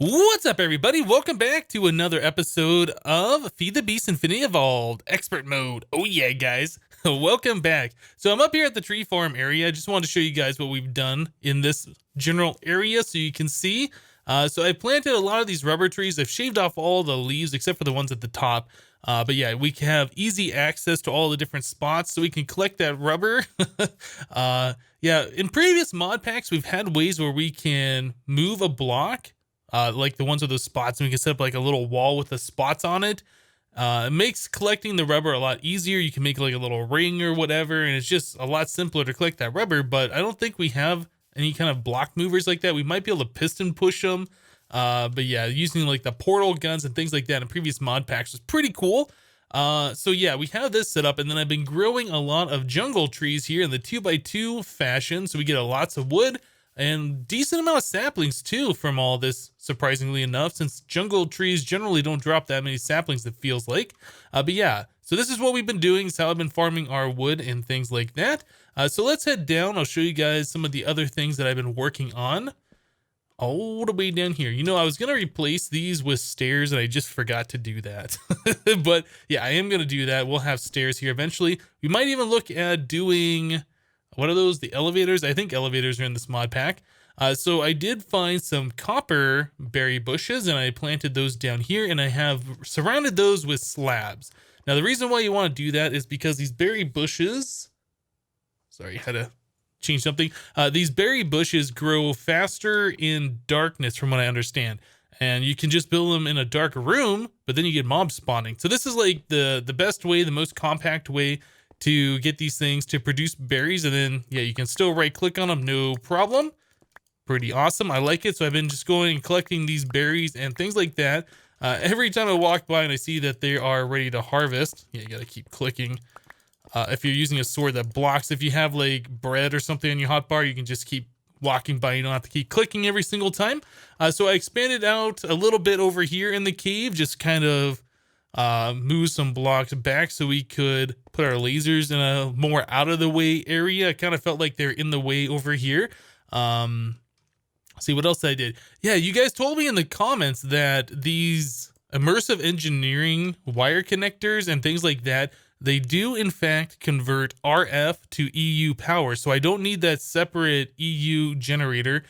What's up, everybody? Welcome back to another episode of FTB Infinity Evolved Expert Mode. Oh yeah, guys. Welcome back. So I'm up here at the tree farm area. I just wanted to show you guys what we've done in this general area so you can see. So I planted a lot of these rubber trees. I've shaved off all the leaves except for the ones at the top. But yeah, we have easy access to all the different spots so we can collect that rubber. Yeah, in previous mod packs, we've had ways where we can move a block, like the ones with those spots, and we can set up like a little wall with the spots on it. It makes collecting the rubber a lot easier. You can make like a little ring or whatever, and it's just a lot simpler to collect that rubber. But I don't think we have any kind of block movers like that. We might be able to piston push them. But yeah, using like the portal guns and things like that in previous mod packs was pretty cool. So yeah, we have this set up, and then I've been growing a lot of jungle trees here in the 2x2 fashion. So we get lots of wood and decent amount of saplings too from all this, surprisingly enough, since jungle trees generally don't drop that many saplings, it feels like. But yeah, so this is what we've been doing. It's how I've been farming our wood and things like that. So let's head down. I'll show you guys some of the other things that I've been working on. All the way down here. You know, I was going to replace these with stairs and I just forgot to do that. But yeah, I am going to do that. We'll have stairs here eventually. We might even look at doing, what are those? The elevators? I think elevators are in this mod pack. So I did find some copper berry bushes and I planted those down here, and I have surrounded those with slabs. Now, the reason why you want to do that is because these berry bushes, sorry, I had to change something. These berry bushes grow faster in darkness from what I understand. And you can just build them in a dark room, but then you get mob spawning. So this is like the best way, the most compact way to get these things to produce berries. And then, yeah, you can still right click on them, no problem. Pretty awesome. I like it. So I've been just going and collecting these berries and things like that. Every time I walk by and I see that they are ready to harvest, yeah, you got to keep clicking. If you're using a sword that blocks, if you have like bread or something in your hotbar, you can just keep walking by. You don't have to keep clicking every single time. So I expanded out a little bit over here in the cave, just kind of move some blocks back so we could put our lasers in a more out of the way area. I kind of felt like they're in the way over here. See what else I did. Yeah, you guys told me in the comments that these immersive engineering wire connectors and things like that, they do in fact convert RF to EU power. So I don't need that separate EU generator.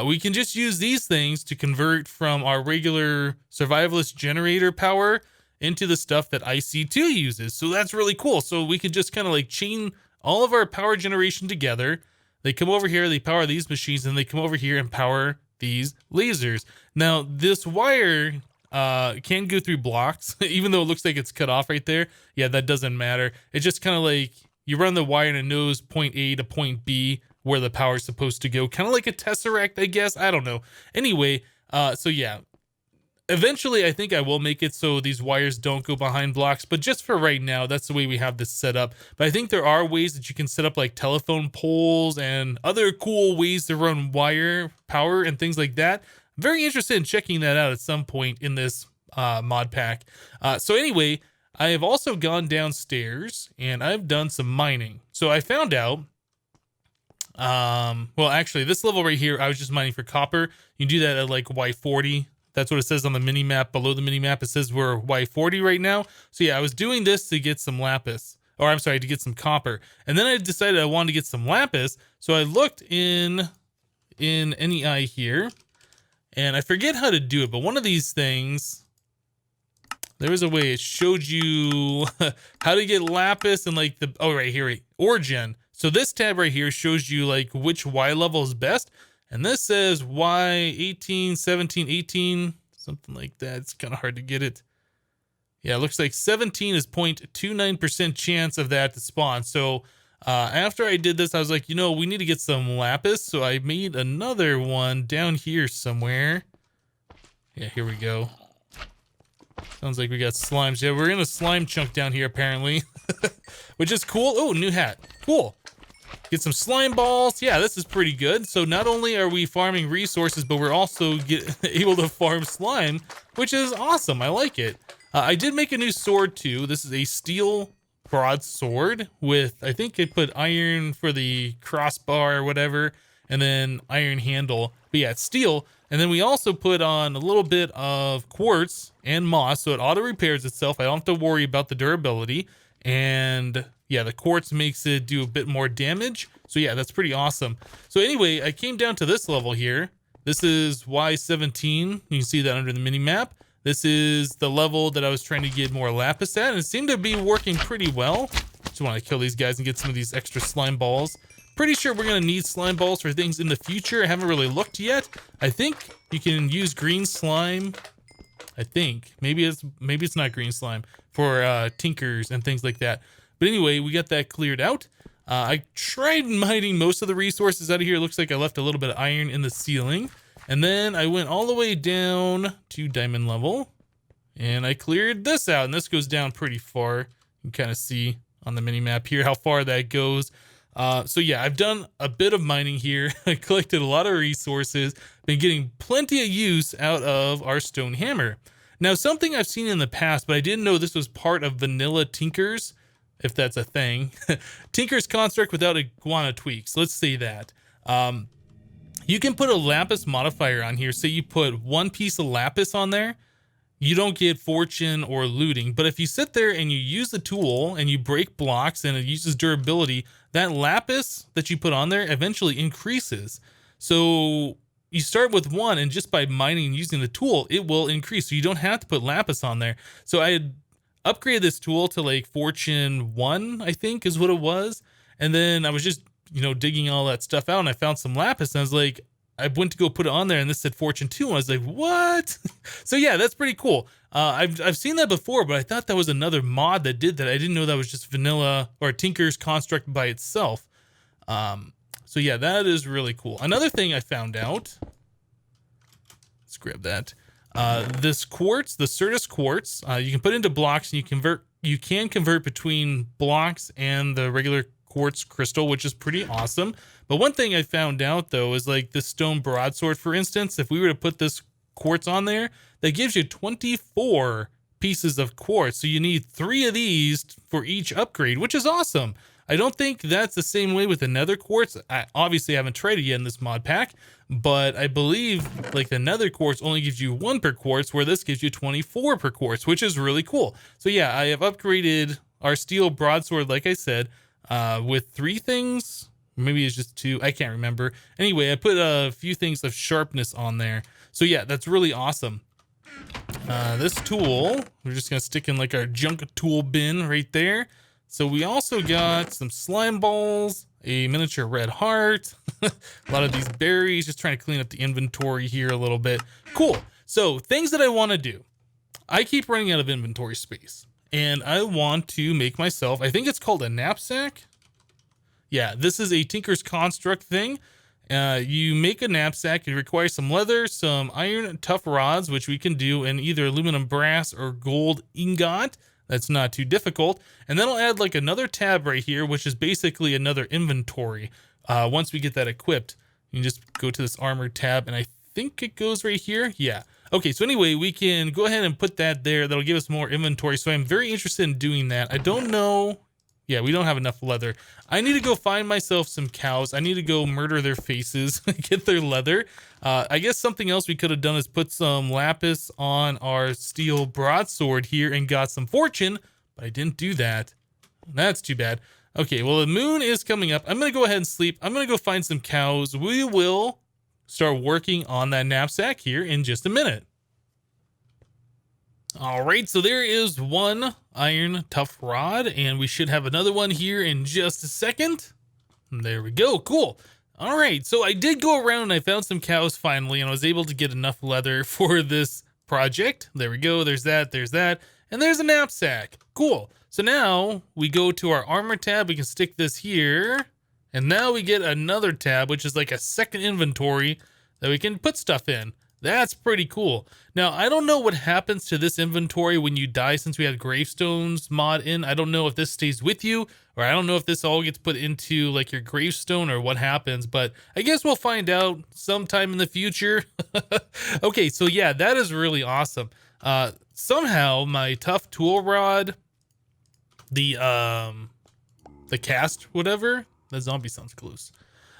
We can just use these things to convert from our regular survivalist generator power into the stuff that IC2 uses. So that's really cool. So we could just kind of like chain all of our power generation together. They come over here, they power these machines, and they come over here and power these lasers. Now, this wire can go through blocks, even though it looks like it's cut off right there. Yeah, that doesn't matter. It's just kind of like you run the wire and it knows point A to point B where the power is supposed to go. Kind of like a tesseract, I guess. I don't know. Anyway, so yeah. Eventually, I think I will make it so these wires don't go behind blocks, but just for right now, that's the way we have this set up. But I think there are ways that you can set up like telephone poles and other cool ways to run wire power and things like that. I'm very interested in checking that out at some point in this mod pack. So anyway, I have also gone downstairs and I've done some mining. So I found out, well, actually, this level right here, I was just mining for copper. You can do that at like Y40. That's what it says on the mini map. Below the mini map, it says we're Y40 right now. So yeah, I was doing this to get some lapis, or I'm sorry, to get some copper. And then I decided I wanted to get some lapis. So I looked in NEI here, and I forget how to do it, but one of these things, there was a way it showed you how to get lapis and like the, oh, right here, right, origin. So this tab right here shows you like which Y level is best. And this says Y 18, 17, 18, something like that. It's kind of hard to get it. Yeah, it looks like 17 is 0.29% chance of that to spawn. So after I did this, I was like, you know, we need to get some lapis. So I made another one down here somewhere. Yeah, here we go. Sounds like we got slimes. Yeah, we're in a slime chunk down here apparently, which is cool. Oh, new hat. Cool. Get some slime balls. Yeah, this is pretty good. So not only are we farming resources, but we're also able to farm slime, which is awesome. I like it. I did make a new sword too. This is a steel broadsword with, I think I put iron for the crossbar or whatever. and then iron handle. But yeah, it's steel. And then we also put on a little bit of quartz and moss, so it auto repairs itself. I don't have to worry about the durability. And yeah, the quartz makes it do a bit more damage. So yeah, that's pretty awesome. So anyway, I came down to this level here. This is Y17. You can see that under the mini map. This is the level that I was trying to get more lapis at, and it seemed to be working pretty well. Just want to kill these guys and get some of these extra slime balls. Pretty sure we're going to need slime balls for things in the future. I haven't really looked yet. I think you can use green slime. I think maybe it's not green slime for tinkers and things like that. But anyway, we got that cleared out. I tried mining most of the resources out of here. It looks like I left a little bit of iron in the ceiling. And then I went all the way down to diamond level. And I cleared this out. And this goes down pretty far. You can kind of see on the mini map here how far that goes. So yeah, I've done a bit of mining here. I collected a lot of resources. Been getting plenty of use out of our stone hammer. Now, something I've seen in the past, but I didn't know this was part of vanilla Tinkers, if that's a thing. Tinker's construct without iguana tweaks. Let's say that. You can put a lapis modifier on here. Say you put one piece of lapis on there, you don't get fortune or looting. But if you sit there and you use the tool and you break blocks and it uses durability, that lapis that you put on there eventually increases. So you start with one, and just by mining and using the tool, it will increase. So you don't have to put lapis on there. So I had upgraded this tool to like fortune 1, I think is what it was. And then I was just, digging all that stuff out, and I found some lapis, and I was like, I went to go put it on there, and this said fortune 2, and I was like, what? So yeah, that's pretty cool. I've seen that before, but I thought that was another mod that did that. I didn't know that was just vanilla or Tinker's construct by itself. So yeah, that is really cool. Another thing I found out, let's grab that. This quartz, the Certus quartz, you can put into blocks, and you can convert between blocks and the regular quartz crystal, which is pretty awesome. But one thing I found out though is like the stone broadsword, for instance, if we were to put this quartz on there, that gives you 24 pieces of quartz. So you need 3 of these for each upgrade, which is awesome. I don't think that's the same way with the nether quartz. I obviously haven't tried it yet in this mod pack, but I believe like the nether quartz only gives you 1 per quartz, where this gives you 24 per quartz, which is really cool. So yeah, I have upgraded our steel broadsword, like I said, with 3 things. Maybe it's just 2. I can't remember. Anyway, I put a few things of sharpness on there. So yeah, that's really awesome. This tool, we're just going to stick in like our junk tool bin right there. So we also got some slime balls, a miniature red heart, a lot of these berries, just trying to clean up the inventory here a little bit. Cool. So things that I want to do. I keep running out of inventory space, and I want to make myself, I think it's called a knapsack. Yeah, this is a Tinker's construct thing. You make a knapsack. It requires some leather, some iron tough rods, which we can do in either aluminum brass or gold ingot. That's not too difficult. And then I'll add like another tab right here, which is basically another inventory. Once we get that equipped, you can just go to this armor tab, and I think it goes right here. Yeah. Okay, so anyway, we can go ahead and put that there. That'll give us more inventory. So I'm very interested in doing that. I don't know. Yeah, we don't have enough leather. I need to go find myself some cows. I need to go murder their faces, get their leather. I guess something else we could have done is put some lapis on our steel broadsword here and got some fortune, but I didn't do that. That's too bad. Okay, well, the moon is coming up. I'm going to go ahead and sleep. I'm going to go find some cows. We will start working on that knapsack here in just a minute. All right, so there is 1 iron tough rod, and we should have another one here in just a second. There we go. Cool. All right, so I did go around and I found some cows finally, and I was able to get enough leather for this project. There we go. There's that. And there's a knapsack. Cool. So now we go to our armor tab. We can stick this here, and now we get another tab, which is like a second inventory that we can put stuff in. That's pretty cool. Now, I don't know what happens to this inventory when you die, since we have gravestones mod in. I don't know if this stays with you, or I don't know if this all gets put into like your gravestone or what happens, but I guess we'll find out sometime in the future. Okay, so yeah, that is really awesome. Somehow my tough tool rod, the cast, whatever, the zombie sounds close.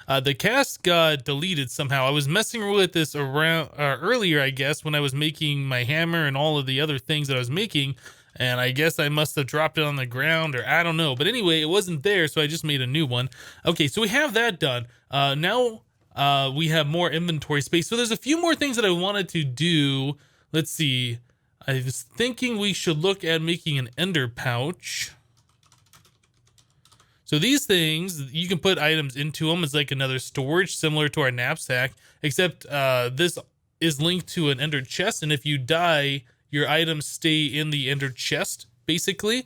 The cast got deleted somehow. I was messing with this around earlier, I guess, when I was making my hammer and all of the other things that I was making. And I guess I must have dropped it on the ground, or I don't know. But anyway, it wasn't there, so I just made a new one. Okay, so we have that done. Now we have more inventory space. So there's a few more things that I wanted to do. Let's see. I was thinking we should look at making an ender pouch. So these things, you can put items into them as like another storage, similar to our knapsack, except this is linked to an ender chest. And if you die, your items stay in the ender chest, basically.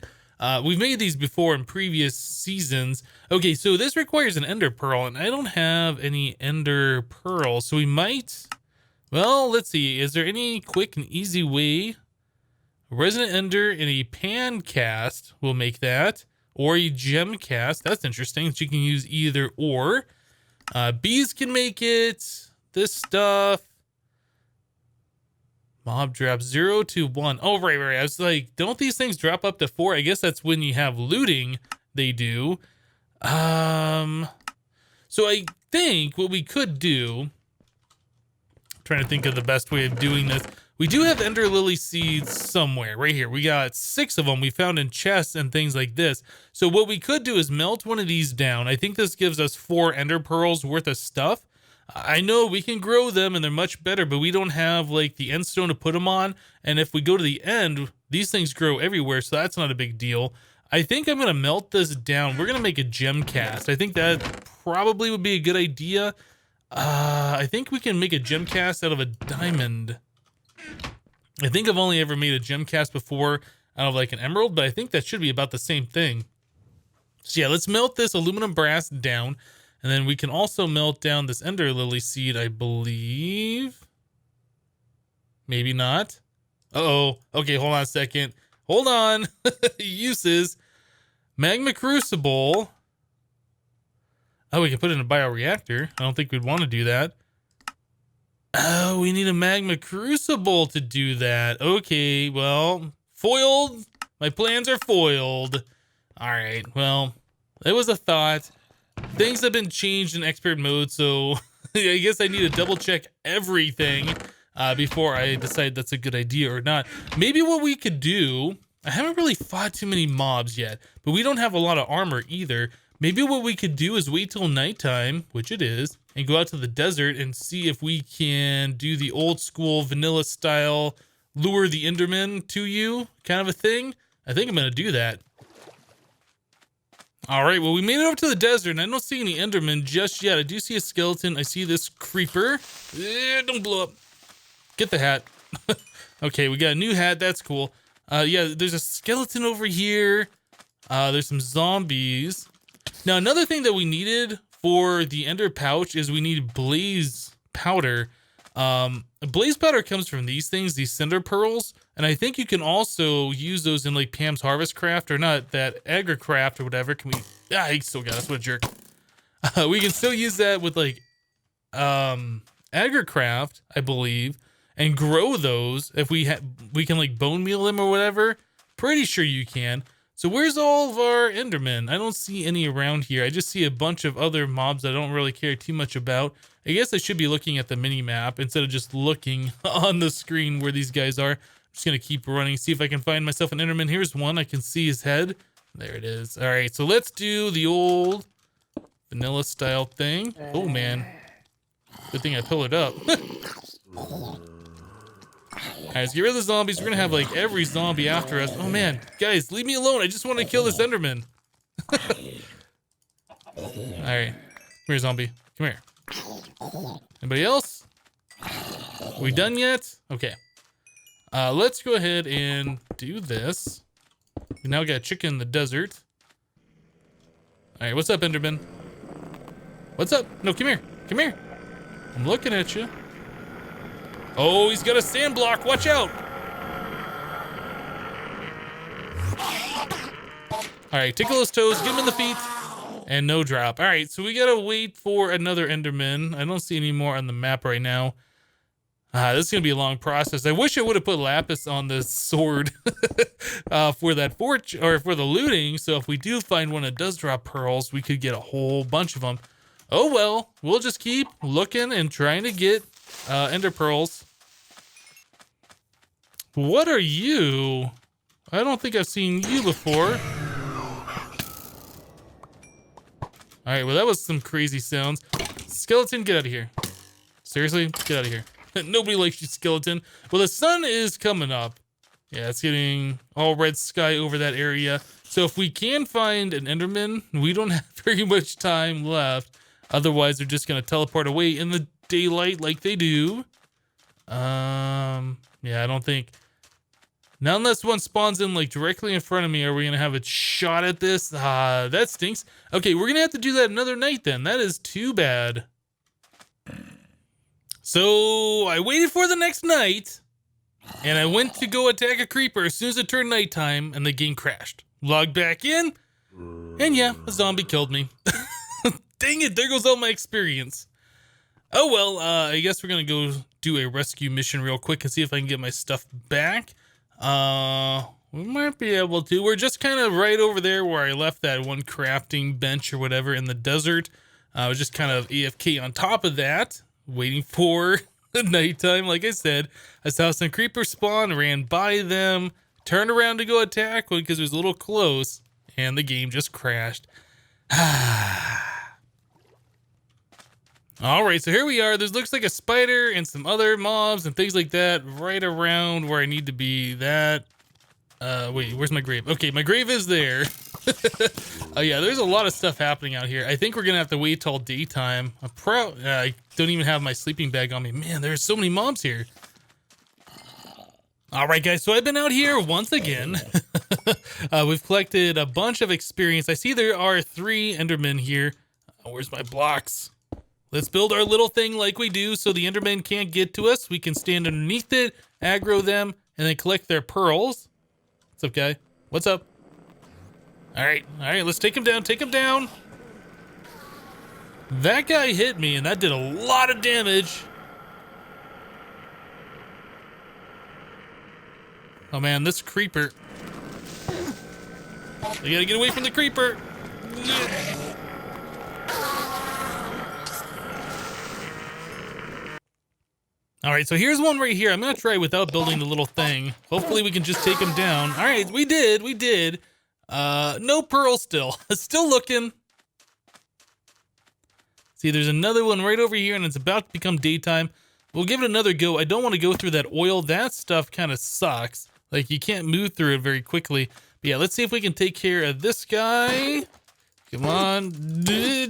We've made these before in previous seasons. Okay, so this requires an ender pearl, and I don't have any ender pearls. So we might, well, let's see. Is there any quick and easy way? A resident ender and a pan cast will make that. Or a gem cast. That's interesting. That you can use either or. Bees can make it. This stuff. Mob drops 0 to 1. Oh, right. I was like, don't these things drop up to 4? I guess that's when you have looting. They do. So I think what we could do. I'm trying to think of the best way of doing this. We do have ender lily seeds somewhere right here. We got 6 of them we found in chests and things like this. So what we could do is melt one of these down. I think this gives us 4 ender pearls worth of stuff. I know we can grow them and they're much better, but we don't have like the end stone to put them on. And if we go to the end, these things grow everywhere. So that's not a big deal. I think I'm going to melt this down. We're going to make a gem cast. I think that probably would be a good idea. I think we can make a gem cast out of a diamond. I think I've only ever made a gem cast before out of like an emerald, but I think that should be about the same thing. So yeah, let's melt this aluminum brass down. And then we can also melt down this ender lily seed, I believe. Maybe not. Uh-oh. Okay, hold on a second. Hold on. Uses. Magma crucible. Oh, we can put it in a bioreactor. I don't think we'd want to do that. Oh, we need a magma crucible to do that. Okay, well, foiled. My plans are foiled. All right, well, it was a thought. Things have been changed in expert mode, so I guess I need to double check everything before I decide that's a good idea or not. Maybe what we could do, I haven't really fought too many mobs yet, but we don't have a lot of armor either. Maybe what we could do is wait till nighttime, which it is, and go out to the desert and see if we can do the old school vanilla style lure the Endermen to you kind of a thing. I think I'm going to do that. All right, well, we made it over to the desert, and I don't see any Endermen just yet. I do see a skeleton. I see this creeper. Don't blow up. Get the hat. Okay, we got a new hat. That's cool. Yeah, there's a skeleton over here. There's some zombies. Now, another thing that we needed for the ender pouch is we need blaze powder. Blaze powder comes from these things, these cinder pearls. And I think you can also use those in like Pam's Harvest Craft, or not, that agricraft or whatever. Can we? Ah, he still got us. What a jerk. We can still use that with like agricraft, I believe, and grow those if we can like bone meal them or whatever. Pretty sure you can. So where's all of our Endermen? I don't see any around here. I just see a bunch of other mobs I don't really care too much about. I guess I should be looking at the mini map instead of just looking on the screen where these guys are. I'm just gonna keep running, see if I can find myself an Enderman. Here's one. I can see his head. There it is. All right, so let's do the old vanilla style thing. Oh man, good thing I pillared up. All right, let's get rid of the zombies. We're gonna have like every zombie after us. Oh man, guys, leave me alone. I just want to kill this Enderman. All right, come here, zombie. Come here. Anybody else? Are we done yet? Okay. Let's go ahead and do this. We now got chicken in the desert. All right, what's up, Enderman? What's up? No, come here. Come here. I'm looking at you. Oh, he's got a sand block. Watch out. All right, tickle his toes, give him in the feet, and no drop. All right, so we gotta wait for another Enderman. I don't see any more on the map right now. This is gonna be a long process. I wish I would have put lapis on this sword for that fortune or for the looting. So if we do find one that does drop pearls, we could get a whole bunch of them. Oh well, we'll just keep looking and trying to get ender pearls. What are you? I don't think I've seen you before. All right, well that was some crazy sounds. Skeleton, get out of here. Seriously, get out of here. Nobody likes you, skeleton. Well, the sun is coming up. Yeah, it's getting all red sky over that area. So if we can find an Enderman, we don't have very much time left. Otherwise, they're just gonna teleport away in the daylight like they do. Yeah, I don't think. Not unless one spawns in like directly in front of me, are we gonna have a shot at this? That stinks. Okay, we're gonna have to do that another night then. That is too bad. So I waited for the next night, and I went to go attack a creeper as soon as it turned nighttime, and the game crashed. Logged back in, and yeah, a zombie killed me. Dang it, there goes all my experience. Oh well, I guess we're gonna go do a rescue mission real quick and see if I can get my stuff back. We might be able to. We're just kind of right over there where I left that one crafting bench or whatever in the desert. I was just kind of AFK on top of that, waiting for the nighttime. Like I said, I saw some creepers spawn, ran by them, turned around to go attack one because it was a little close, and the game just crashed. All right, so here we are. This looks like a spider and some other mobs and things like that right around where I need to be. That, wait, where's my grave? Okay, my grave is there. Oh yeah, there's a lot of stuff happening out here. I think we're gonna have to wait till daytime. I don't even have my sleeping bag on me. Man, there's so many mobs here. All right, guys, so I've been out here once again. We've collected a bunch of experience. I see there are 3 Endermen here. Where's my blocks? Let's build our little thing like we do so the Endermen can't get to us. We can stand underneath it, aggro them, and then collect their pearls. What's up, guy? What's up? All right, let's take him down, take him down. That guy hit me, and that did a lot of damage. Oh man, this creeper. I gotta get away from the creeper. All right, so here's one right here. I'm gonna try without building the little thing. Hopefully we can just take him down. All right, we did. No pearl still. Still looking. See, there's another one right over here, and it's about to become daytime. We'll give it another go. I don't want to go through that oil. That stuff kind of sucks. Like, you can't move through it very quickly. But yeah, let's see if we can take care of this guy. Come on.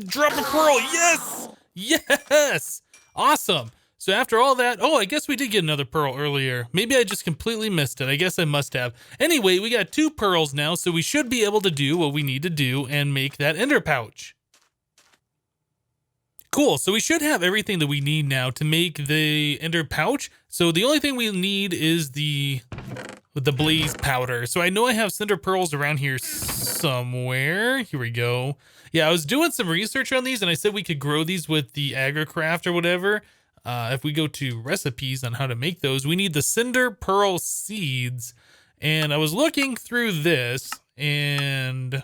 Drop a pearl. Yes! Yes! Awesome. So after all that, oh, I guess we did get another pearl earlier. Maybe I just completely missed it. I guess I must have. Anyway, we got 2 pearls now, so we should be able to do what we need to do and make that ender pouch. Cool, so we should have everything that we need now to make the ender pouch. So the only thing we need is the blaze powder. So I know I have cinder pearls around here somewhere. Here we go. Yeah, I was doing some research on these, and I said we could grow these with the agricraft or whatever. If we go to recipes on how to make those, we need the cinder pearl seeds. And I was looking through this, and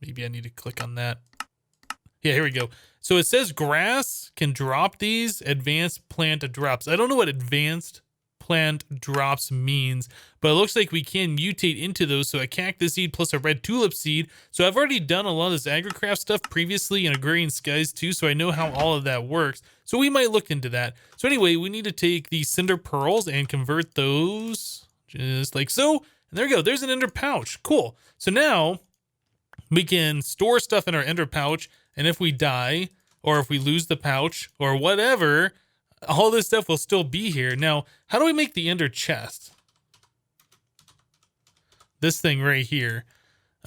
maybe I need to click on that. Yeah, here we go. So it says grass can drop these advanced plant drops. I don't know what advanced plant drops means, but it looks like we can mutate into those. So a cactus seed plus a red tulip seed. So I've already done a lot of this agricraft stuff previously in Agrarian Skies too, so I know how all of that works. So we might look into that. So anyway, we need to take these cinder pearls and convert those just like so. And there we go. There's an ender pouch. Cool. So now we can store stuff in our ender pouch, and if we die or if we lose the pouch or whatever, all this stuff will still be here. Now, how do we make the ender chest? This thing right here.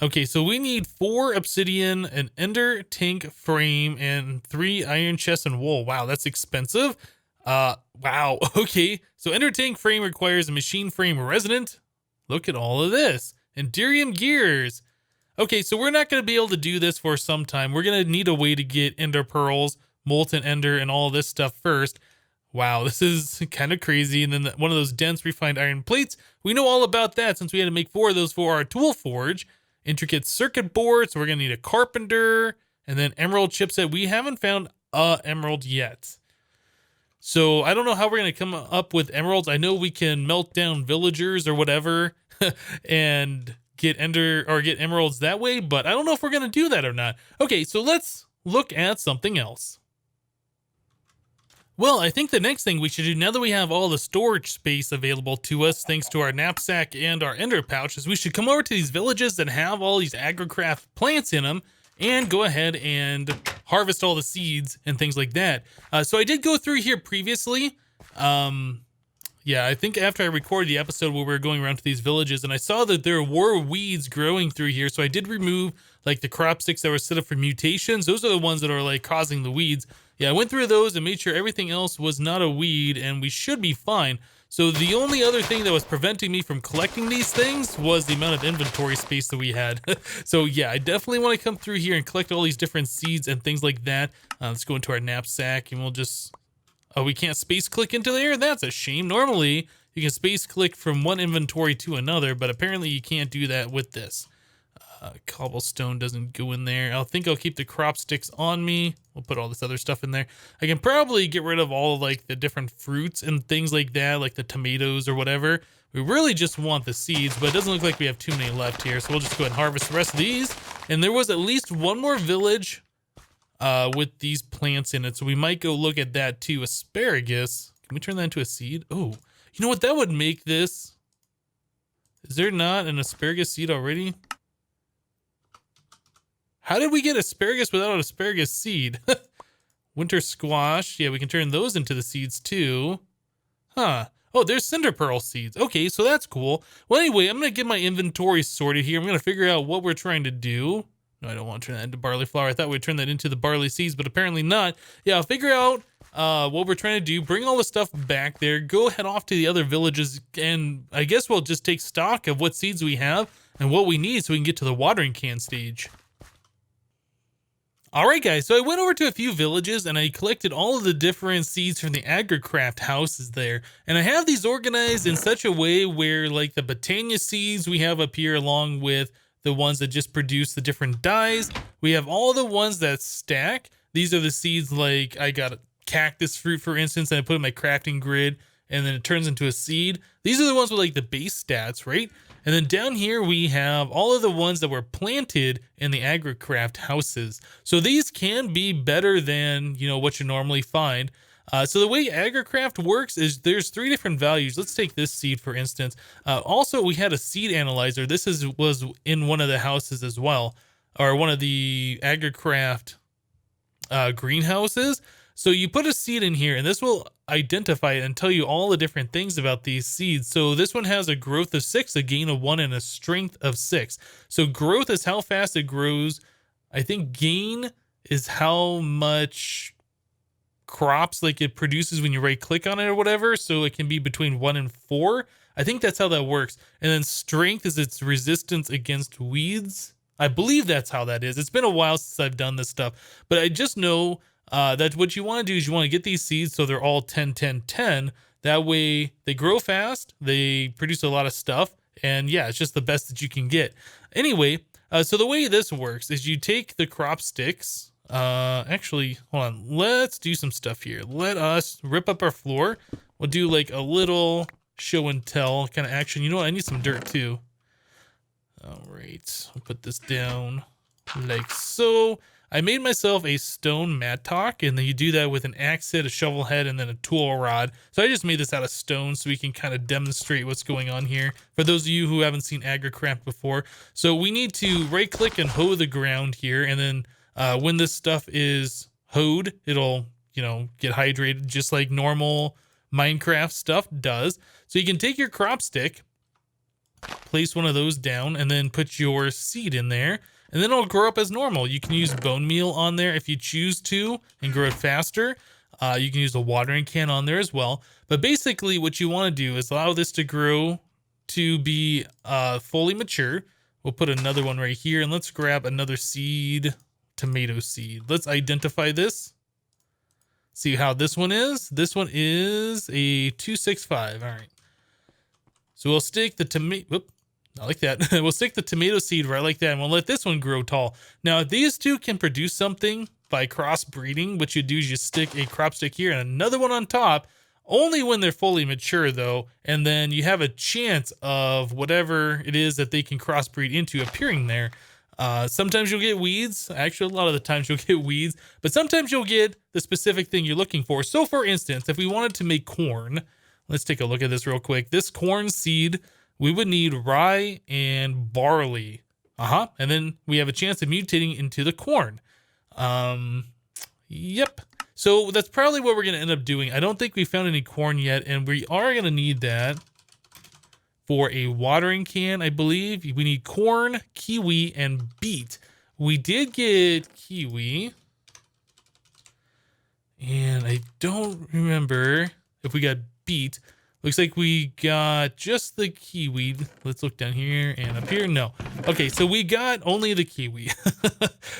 Okay, so we need 4 obsidian, an ender tank frame, and 3 iron chests and wool. Wow, that's expensive. Wow, okay. So ender tank frame requires a machine frame resonant. Look at all of this. Enderium gears. Okay, so we're not going to be able to do this for some time. We're going to need a way to get ender pearls, molten ender, and all this stuff first. Wow, this is kind of crazy. And then one of those dense refined iron plates. We know all about that since we had to make 4 of those for our tool forge. Intricate circuit board, so we're going to need a carpenter. And then emerald chipset. We haven't found a emerald yet. So I don't know how we're going to come up with emeralds. I know we can melt down villagers or whatever and get emeralds that way, but I don't know if we're going to do that or not. Okay, so let's look at something else. Well, I think the next thing we should do, now that we have all the storage space available to us, thanks to our knapsack and our ender pouch, is we should come over to these villages that have all these agricraft plants in them and go ahead and harvest all the seeds and things like that. So I did go through here previously. Yeah, I think after I recorded the episode where we were going around to these villages, and I saw that there were weeds growing through here, so I did remove like the crop sticks that were set up for mutations. Those are the ones that are like causing the weeds. Yeah, I went through those and made sure everything else was not a weed, and we should be fine. So the only other thing that was preventing me from collecting these things was the amount of inventory space that we had. So yeah, I definitely want to come through here and collect all these different seeds and things like that. Let's go into our knapsack and we'll just... Oh, we can't space click into there? That's a shame. Normally, you can space click from one inventory to another, but apparently you can't do that with this. Cobblestone doesn't go in there. I think I'll keep the crop sticks on me. We'll put all this other stuff in there. I can probably get rid of all of like the different fruits and things like that, like the tomatoes or whatever. We really just want the seeds, but it doesn't look like we have too many left here. So we'll just go ahead and harvest the rest of these. And there was at least one more village with these plants in it. So we might go look at that too. Asparagus. Can we turn that into a seed? Oh, you know what? That would make this. Is there not an asparagus seed already? How did we get asparagus without an asparagus seed? Winter squash. Yeah, we can turn those into the seeds too. Huh. Oh, there's cinder pearl seeds. Okay, so that's cool. Well, anyway, I'm going to get my inventory sorted here. I'm going to figure out what we're trying to do. No, I don't want to turn that into barley flour. I thought we'd turn that into the barley seeds, but apparently not. Yeah, I'll figure out what we're trying to do. Bring all the stuff back there. Go head off to the other villages, and I guess we'll just take stock of what seeds we have and what we need so we can get to the watering can stage. Alright guys, so I went over to a few villages and I collected all of the different seeds from the agricraft houses there. And I have these organized in such a way where like the botania seeds we have up here along with the ones that just produce the different dyes. We have all the ones that stack. These are the seeds like I got a cactus fruit for instance and I put it in my crafting grid and then it turns into a seed. These are the ones with like the base stats, right? And then down here we have all of the ones that were planted in the agricraft houses. So these can be better than, you know, what you normally find. So the way agricraft works is there's 3 different values. Let's take this seed for instance. Also, we had a seed analyzer. This was in one of the houses as well, or one of the agricraft greenhouses. So you put a seed in here and this will identify it and tell you all the different things about these seeds. So this one has a growth of 6, a gain of 1, and a strength of 6. So growth is how fast it grows. I think gain is how much crops like it produces when you right click on it or whatever. So it can be between 1 and 4. I think that's how that works. And then strength is its resistance against weeds. I believe that's how that is. It's been a while since I've done this stuff, but I just know that what you want to do is you want to get these seeds so they're all 10, 10, 10. That way they grow fast, they produce a lot of stuff, and yeah, it's just the best that you can get. Anyway, so the way this works is you take the crop sticks. Actually, hold on. Let's do some stuff here. Let us rip up our floor. We'll do like a little show and tell kind of action. You know what? I need some dirt too. All right, I'll put this down like so. I made myself a stone mattock, and then you do that with an axe head, a shovel head, and then a tool rod. So I just made this out of stone so we can kind of demonstrate what's going on here for those of you who haven't seen agricraft before. So we need to right click and hoe the ground here, and then when this stuff is hoed, it'll, you know, get hydrated just like normal Minecraft stuff does. So you can take your crop stick, place one of those down, and then put your seed in there. And then it'll grow up as normal. You can use bone meal on there if you choose to and grow it faster. You can use a watering can on there as well. But basically what you want to do is allow this to grow to be fully mature. We'll put another one right here and let's grab another seed, tomato seed. Let's identify this. See how this one is. This one is a 265. All right. So we'll stick the tomato. I like that. We'll stick the tomato seed right like that, and we'll let this one grow tall. Now, these two can produce something by crossbreeding. What you do is you stick a crop stick here and another one on top, only when they're fully mature though, and then you have a chance of whatever it is that they can crossbreed into appearing there. Sometimes you'll get weeds. Actually, a lot of the times you'll get weeds, but sometimes you'll get the specific thing you're looking for. So for instance, if we wanted to make corn, let's take a look at this real quick. This corn seed, we would need rye and barley. And then we have a chance of mutating into the corn. Yep. So that's probably what we're going to end up doing. I don't think we found any corn yet, and we are going to need that for a watering can, I believe. We need corn, kiwi, and beet. We did get kiwi, and I don't remember if we got beet. Looks like we got just the kiwi. Let's look down here and up here. No. Okay, so we got only the kiwi.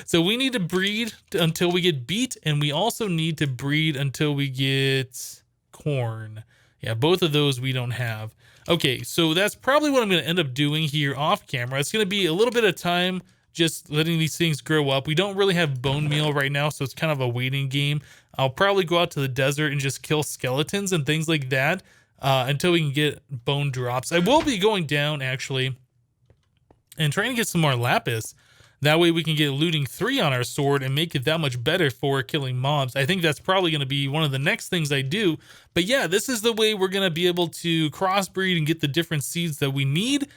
So we need to breed until we get beet, and we also need to breed until we get corn. Yeah, both of those we don't have. Okay, so that's probably what I'm going to end up doing here off camera. It's going to be a little bit of time just letting these things grow up. We don't really have bone meal right now, so it's kind of a waiting game. I'll probably go out to the desert and just kill skeletons and things like that. Until we can get bone drops. I will be going down actually and trying to get some more lapis. That way we can get looting 3 on our sword and make it that much better for killing mobs. I think that's probably going to be one of the next things I do. But yeah, this is the way we're going to be able to crossbreed and get the different seeds that we need,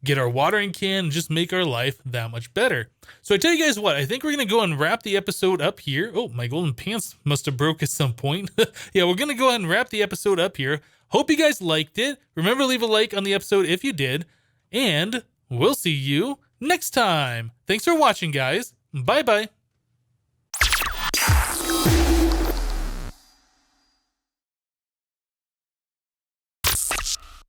get our watering can, and just make our life that much better. So I tell you guys what, I think we're going to go and wrap the episode up here. Oh, my golden pants must have broke at some point. Yeah, we're going to go ahead and wrap the episode up here. Hope you guys liked it. Remember to leave a like on the episode if you did. And we'll see you next time. Thanks for watching, guys. Bye-bye.